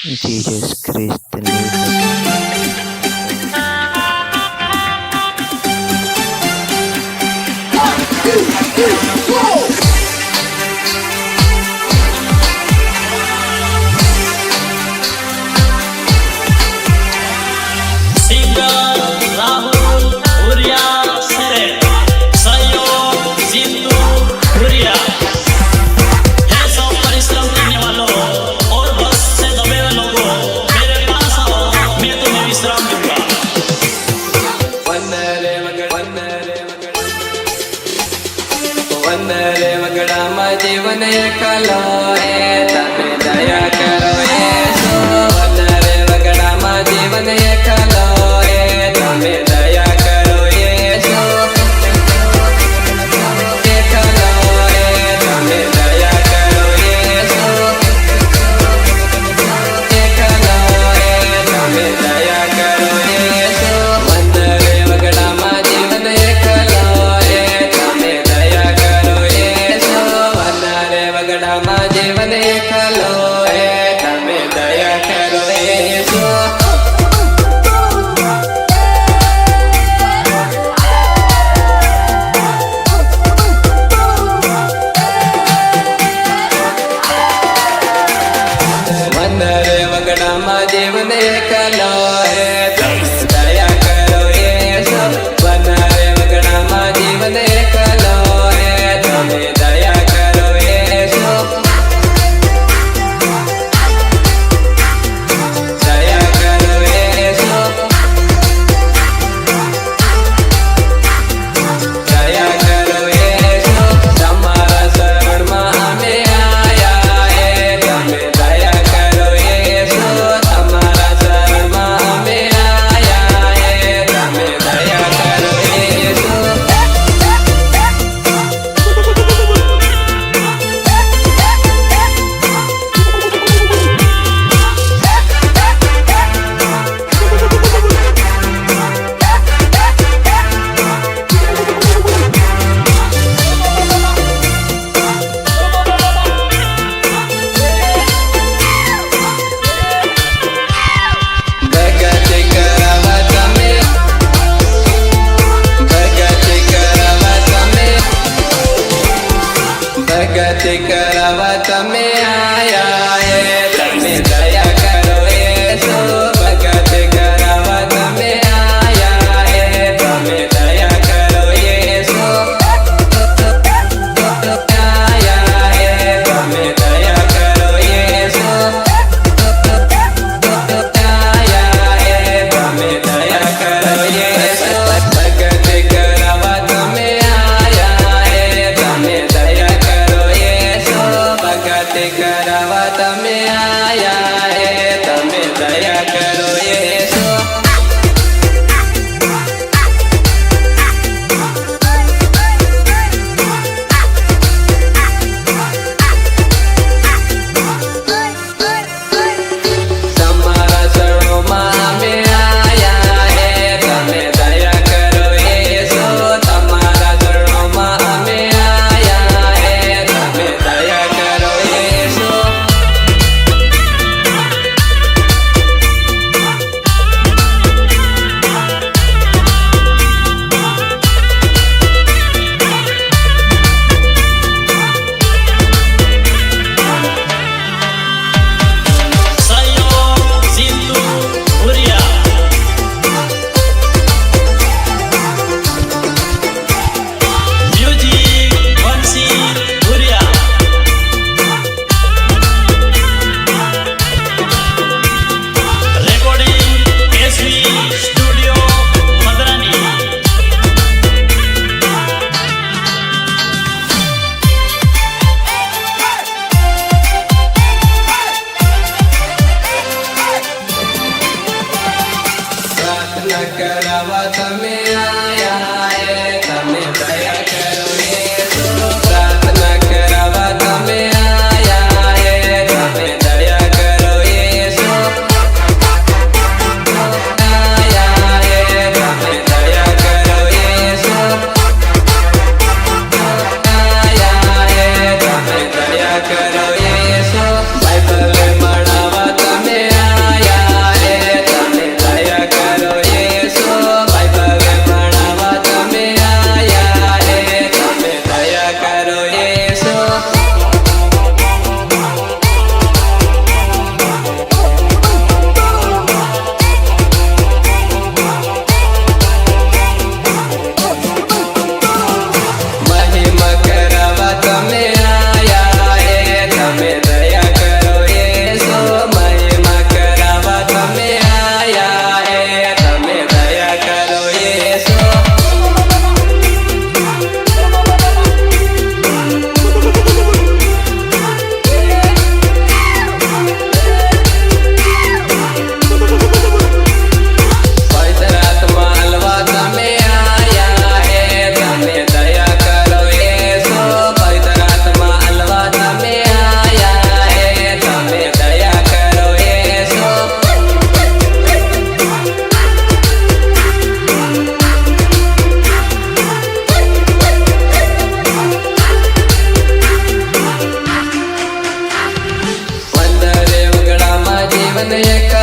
Jesus Christ, the Lord. Singer Rahul urea सरे सहयोग जिंदू उरिया है सब परिश्रम करने वालों और बस से दबे हुए लोगों मेरे पास आओ मैं तुम्हें विश्राम दूंगा वंदरे वगड़ा मा जीवन एकलो है तमे दया करो येसु वंदरे वगड़ा मा जीवन एकलो है तमे दया करो येसु एकलो है तमे दया करो येसु एकलो है तमे दया करो येसु वंदरे वगड़ा मा जीवन एकलो है तमे दया करो येसु वंदरे वगड़ा मा जीवन एकलो है तमे दया करो येसु वंदरे वगड़ा मा जीवन एकलो है तमे दया करो येसु वंदरे वगड़ा मा जीवन एकलो है तमे दया करो येसु दया करो येसु दया करो येसु તમારા શરણમાં અમે આયા હે તમે દયા કરો येसु તમારા શરણમાં અમે આયા હે તમે દયા કરો येसु ભગત કરાવા તમે ભગત કરાવા તમે ભગત કરાવા તમે આયા હે તમે દયા કરો येसु ભગત કરાવા તમે આયા હે તમે દયા કરો येसु આયા હે તમે દયા કરો येसु આયા હે તમે દયા કરો येसु ભગત કરાવા તમે આયા હે તમે દયા કરો येसु ભગત કરાવા તમે આયા હે તમે દયા કરો येसु તમારા શરણોમાં અમે આયા હે તમે દયા કરો येसु તમારા શરણોમાં અમે આયા હે તમે દયા કરો येसु જીવન એક